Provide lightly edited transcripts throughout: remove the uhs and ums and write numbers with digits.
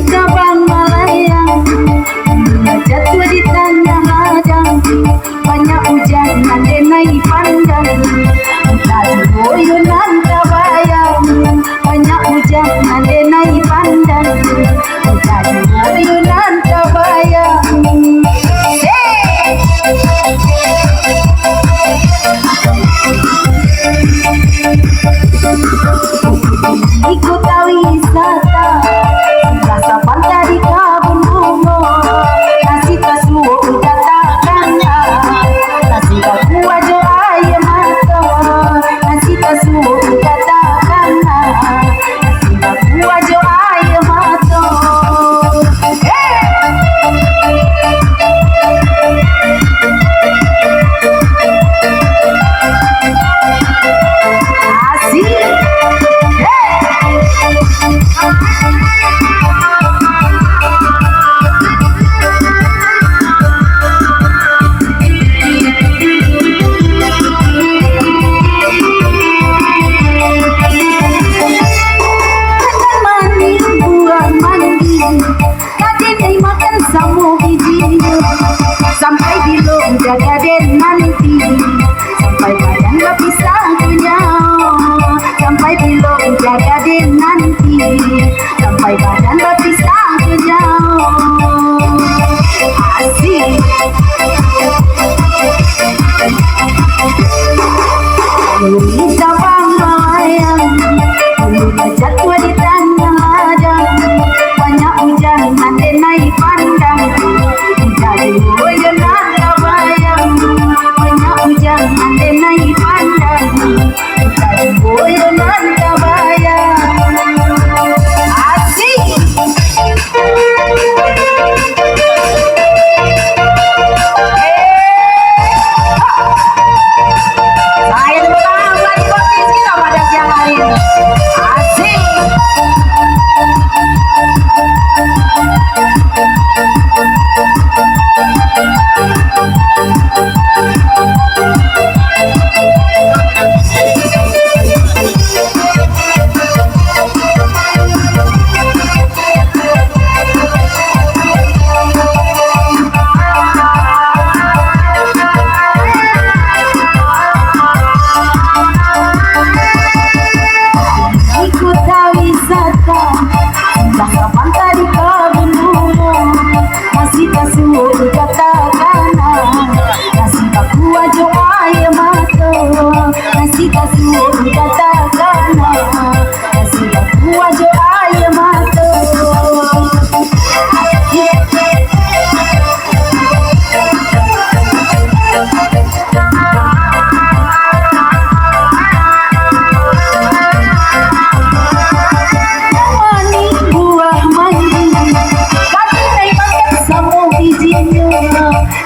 Cabang melayang, jatuh di tanah ladang, banyak hujan andai naik pandang, tadi boyonan kabayang, banyak hujan andai naik pandang, tadi boyonan kabayang. Di kota wisata, rasa pantai di kebun bunga, kasih kasuo katakan, kasih kaku aja air mata, kasih kasuo katakan, kasih kaku aja air mata. Sampai belum jaga den nanti, sampai badan gak bisa kenyang. Sampai belum jaga den nanti, sampai badan gak bisa kenyang. Asik. Belum cabang melayang, belum jatuh di tanah ladang, banyak hujan andai naik pandang, jadi boyonan kabayang, banyak hujan andai naik pandang, jadi boyonan kabayang. Asik. Saya tepuk tangan lagi buat kita pada siang hari ini. Asik.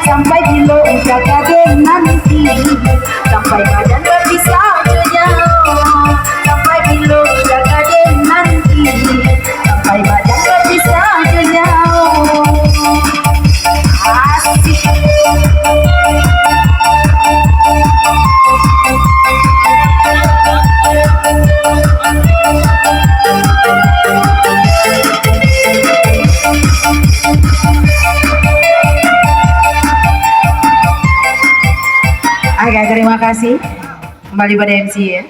Sampai belum jaga den nanti, sampai badan gak bisa kenyang. Sampai belum jaga den nanti, sampai badan gak bisa kenyang. Asik. Oke, terima kasih. Kembali pada MC ya.